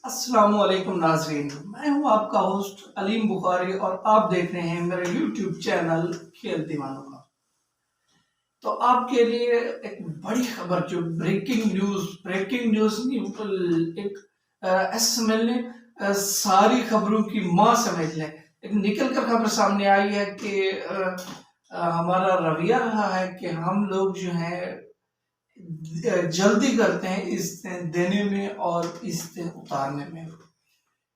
अस्सलामुअलैकुम नाजरीन, मैं हूं आपका होस्ट अलीम बुखारी और आप देख रहे हैं मेरे यूट्यूब चैनल खेल दीवानों का। तो आपके लिए एक बड़ी खबर, जो ब्रेकिंग न्यूज नहीं, एक ऐसे समझ लें, सारी खबरों की माँ समझ लें। एक निकल कर खबर सामने आई है कि हमारा रवैया रहा है कि हम लोग जो है जल्दी करते हैं इज्जतें देने में और इज्जतें उतारने में।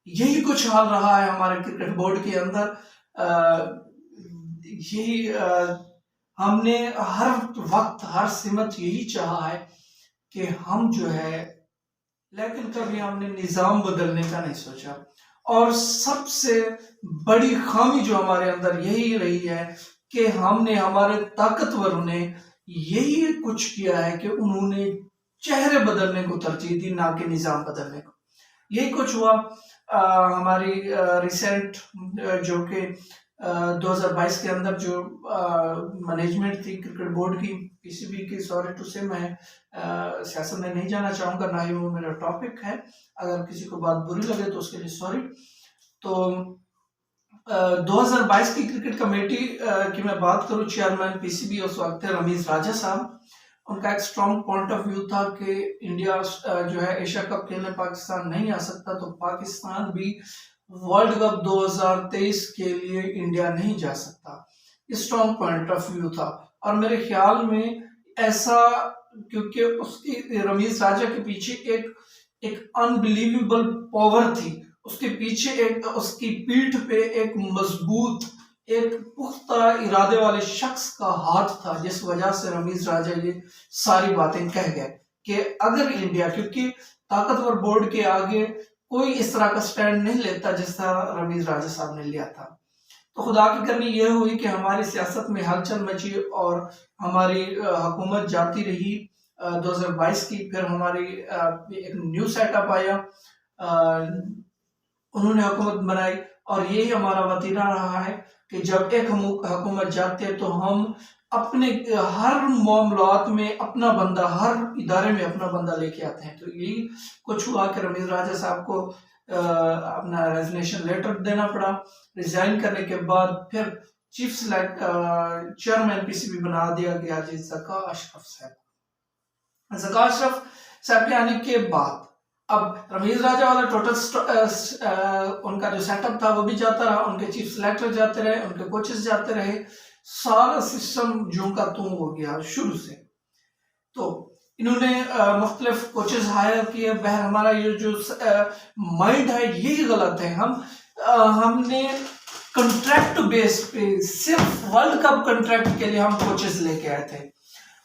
यही कुछ हाल रहा है हमारे क्रिकेट बोर्ड के अंदर। यही हमने हर वक्त हर सिमत यही चाहा है कि हम जो है, लेकिन कभी हमने निज़ाम बदलने का नहीं सोचा। और सबसे बड़ी खामी जो हमारे अंदर यही रही है कि हमने, हमारे ताकतवरों ने यही कुछ किया है कि उन्होंने चेहरे बदलने को तरजीह दी, ना कि निज़ाम बदलने को। यही कुछ हुआ हमारी रिसेंट जो कि 2022 के अंदर जो मैनेजमेंट थी क्रिकेट बोर्ड की, पीसीबी की, सॉरी टू से मैं सियासत में नहीं जाना चाहूँगा, ना ही वो मेरा टॉपिक है। अगर किसी को बात बुरी लगे तो उसके लिए सॉरी। तो 2022 की क्रिकेट कमेटी की मैं बात करूं, चेयरमैन पीसीबी उस वक्त थे रमीज राजा साहब। उनका एक स्ट्रॉन्ग पॉइंट ऑफ व्यू था कि इंडिया जो है एशिया कप खेलने पाकिस्तान नहीं आ सकता, तो पाकिस्तान भी वर्ल्ड कप 2023 के लिए इंडिया नहीं जा सकता। स्ट्रॉन्ग पॉइंट ऑफ व्यू था। और मेरे ख्याल में ऐसा, क्योंकि उसकी रमीज राजा के पीछे एक एक अनबिलीवेबल पावर थी, उसके पीछे एक, उसकी पीठ पे एक मजबूत, एक पुख्ता इरादे वाले शख्स का हाथ था, जिस वजह से रमीज राजा ये सारी बातें कह गए कि अगर इंडिया, क्योंकि ताकतवर बोर्ड के आगे कोई इस तरह का स्टैंड नहीं लेता जिस तरह रमीज राजा साहब ने लिया था। तो खुदा की करनी यह हुई कि हमारी सियासत में हलचल मची और हमारी हुकूमत जाती रही 2022 की। फिर हमारी एक न्यू सेटअप आया, उन्होंने हुकूमत बनाई, और यही हमारा वतीरा रहा है कि जब एक हुकूमत जाती है तो हम अपने हर मामलात में अपना बंदा, हर इदारे में अपना बंदा लेके आते हैं। तो यही कुछ हुआ कि रमीज राजा साहब को अपना रेजिग्नेशन लेटर देना पड़ा। रिजाइन करने के बाद फिर चीफ सेलेक्ट चेयरमैन पीसीबी बना दिया गया जी ज़का अशरफ साहब। ज़का अशरफ साहब के आने के बाद अब रमीज राजा वाला टोटल उनका जो सेटअप था वो भी जाता रहा, उनके चीफ सिलेक्टर जाते रहे, उनके कोचेस जाते रहे, सारा सिस्टम जो का तुम हो गया शुरू से। तो इन्होंने मुख्तलिफ कोचेस हायर किए। बहर हमारा ये जो माइंड है यही गलत है। हमने कंट्रैक्ट बेस पे, सिर्फ वर्ल्ड कप कंट्रैक्ट के लिए हम कोचेस लेके आए थे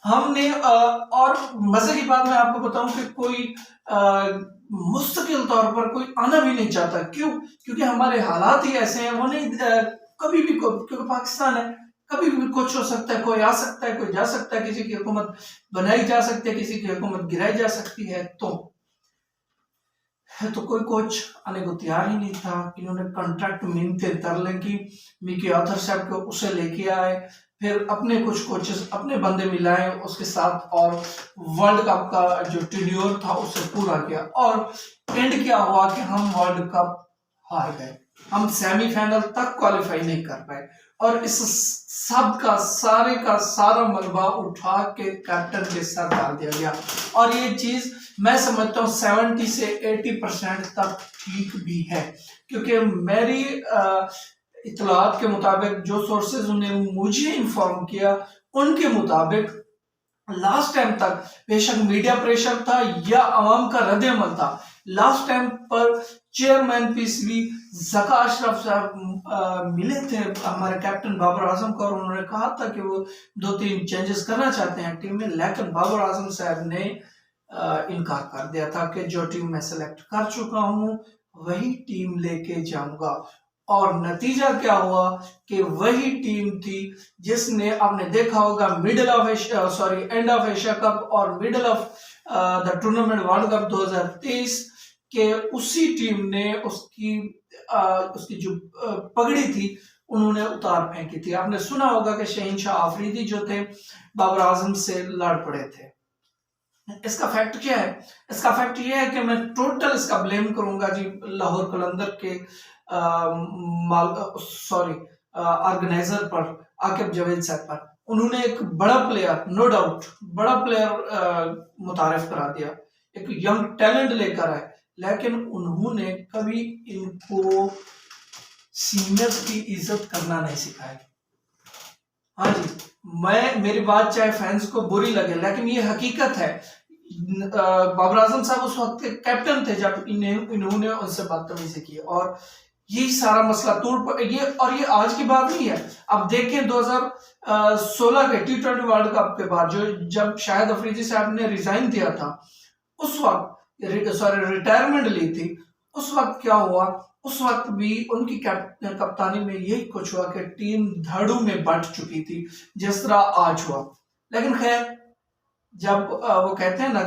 हमने। और मजे की बात मैं आपको बताऊं कि कोई मुस्तकिल तौर पर कोई आना भी नहीं चाहता। क्यों? क्योंकि हमारे हालात ही ऐसे हैं। वो नहीं, कभी भी, क्योंकि पाकिस्तान है, कभी भी कुछ हो सकता है, कोई आ सकता है, कोई जा सकता है, किसी की हुकूमत बनाई जा सकती है, किसी की हुकूमत गिराई जा सकती है। तो कोई कोच आने को तैयार ही नहीं था। इन्होंने कॉन्ट्रैक्ट मिलते तरले की, मिकी आर्थर साहब को उसे लेके आए, फिर अपने कुछ कोचेस, अपने बंदे मिलाए उसके साथ, और वर्ल्ड कप का जो टेन्योर था उसे पूरा किया। और एंड क्या हुआ कि हम वर्ल्ड कप हार गए, हम सेमीफाइनल तक क्वालिफाई नहीं कर पाए। और इस सब का सारा मलबा उठा के कैप्टन के साथ डाल दिया गया। और ये चीज मैं समझता हूँ 70 से 80% तक ठीक भी है, क्योंकि मेरी इतलात के मुताबिक, जो सोर्सेज उन्हें मुझे इन्फॉर्म किया, उनके मुताबिक लास्ट टाइम तक बेशक मीडिया प्रेशर था या आवाम का रद्द-ए-अमल था, लास्ट टाइम पर चेयरमैन पीसीबी ज़का अशरफ साहब मिले थे हमारे कैप्टन बाबर आजम को, और उन्होंने कहा था कि वो 2-3 चेंजेस करना चाहते हैं टीम में। लेकिन बाबर आजम साहब ने इनकार कर दिया था कि जो टीम मैं सेलेक्ट कर चुका हूं वही टीम लेके जाऊंगा। और नतीजा क्या हुआ कि वही टीम थी जिसने, आपने देखा होगा, एंड ऑफ एशिया कप और middle of the tournament world cup 2023 के, उसी टीम ने उसकी जो पगड़ी थी उन्होंने उतार फेंकी थी। आपने सुना होगा कि शहीन शाह आफरीदी जो थे बाबर आजम से लड़ पड़े थे। इसका फैक्ट क्या है? इसका फैक्ट ये है कि मैं टोटल इसका ब्लेम करूंगा जी लाहौर कलंदर के सॉरी ऑर्गेनाइजर पर, आकिब जावेद साहब पर। उन्होंने एक बड़ा प्लेयर, नो डाउट बड़ा प्लेयर मुतारिफ करा दिया, एक यंग टैलेंट लेकर आए, लेकिन उन्होंने कभी इनको सीनियर्स की इज्जत करना नहीं सिखाया। हाँ जी, मेरी बात चाहे फैंस को बुरी लगे, लेकिन ये हकीकत है। बाबर आजम साहब उस वक्त के कैप्टन थे जब इन्होंने उनसे बदतमीजी की, और यही सारा मसला तोड़ पर ये आज की बात नहीं है। अब देखें 2016 के T20 वर्ल्ड कप के बाद, जो जब शाहिद अफरीदी साहब ने रिजाइन दिया था, उस वक्त रिटायरमेंट ली थी, उस वक्त क्या हुआ? उस वक्त भी उनकी कप्तानी में यही कुछ हुआ कि टीम धड़ों में बंट चुकी थी, जिस तरह आज हुआ। लेकिन खैर, जब वो कहते हैं ना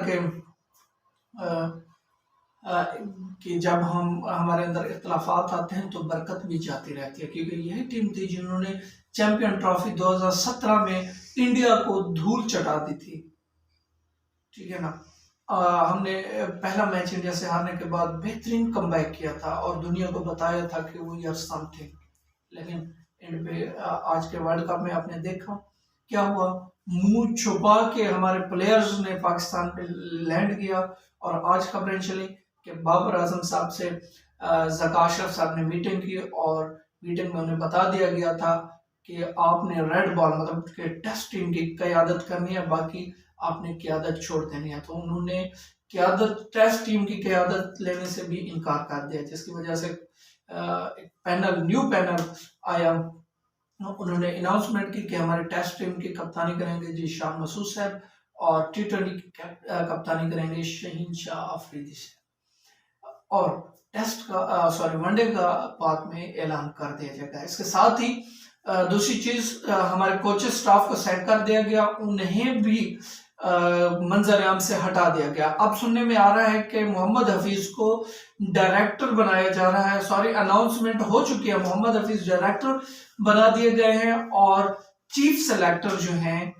कि जब हमारे अंदर इख्तलाफात आते हैं तो बरकत भी जाती रहती है, क्योंकि यही टीम थी जिन्होंने चैंपियन ट्रॉफी 2017 में इंडिया को धूल चटा दी थी, ठीक है ना। हमने पहला मैच इंडिया से हारने के बाद बेहतरीन कमबैक किया था और दुनिया को बताया था कि वो यार समथिंग, लेकिन एंड पे आज के वर्ल्ड कप में आपने देखा क्या हुआ। मुंह छुपा के हमारे प्लेयर्स ने पाकिस्तान पे लैंड किया, और आज खबरें चली कि बाबर आजम साहब से ज़का अशरफ साहब ने मीटिंग की, और मीटिंग में उन्हें बता दिया गया था कि आपने रेड बॉल मतलब कि टेस्ट टीम की क़यादत करनी है, बाकी आपने क़यादत छोड़ देनी है। तो उन्होंने क़यादत, टेस्ट टीम की क़यादत लेने से भी इनकार कर दिया, जिसकी वजह से एक पैनल, न्यू पैनल आया। उन्होंने अनाउंसमेंट की कि हमारे टेस्ट टीम की कप्तानी करेंगे जी शाह मसूद साहब, और T20 की कप्तानी करेंगे शहीन शाह अफरीदी साहब, और टेस्ट का वनडे का बाद में ऐलान कर दिया जाएगा। इसके साथ ही दूसरी चीज, हमारे कोचेज स्टाफ को सेट कर दिया गया, उन्हें भी मंजर आम से हटा दिया गया। अब सुनने में आ रहा है कि मोहम्मद हफीज को डायरेक्टर बनाया जा रहा है, सॉरी अनाउंसमेंट हो चुकी है, मोहम्मद हफीज डायरेक्टर बना दिए गए हैं, और चीफ सेलेक्टर जो हैं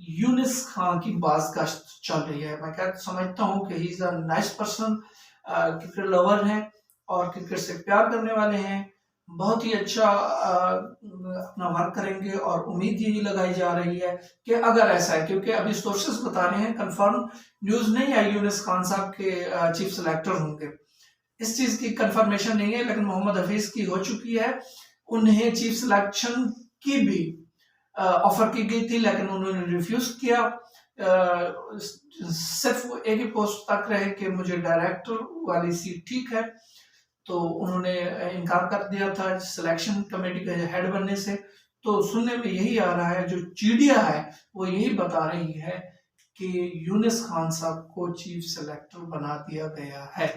यूनिस खान की बाज़गश्त चल रही है। मैं क्या समझता हूँ कि he is a nice person, cricket lover हैं और क्रिकेट से प्यार करने वाले हैं, बहुत ही अच्छा अपना वर्क करेंगे, और उम्मीद यही लगाई जा रही है कि अगर ऐसा है, क्योंकि अभी सोर्सेस बता रहे हैं, कंफर्म न्यूज़ नहीं है यूनिस खान साहब के चीफ सेलेक्टर होंगे, इस चीज़ की कंफर्मेशन नहीं है, लेकिन मोहम्मद हफीज की हो चुकी है। उन्हें चीफ सिलेक्शन की भी ऑफर की गई थी, लेकिन उन्होंने रिफ्यूज किया। सिर्फ एक ही पोस्ट तक रहे कि मुझे डायरेक्टर वाली सीट ठीक है, तो उन्होंने इनकार कर दिया था सिलेक्शन कमेटी के हेड बनने से। तो सुनने में यही आ रहा है, जो चीडिया है वो यही बता रही है कि यूनिस खान साहब को चीफ सेलेक्टर बना दिया गया है।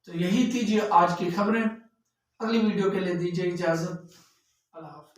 तो यही थी जी आज की खबरें। अगली वीडियो के लिए दीजिए इजाजत। अल्लाह हाफ़िज़।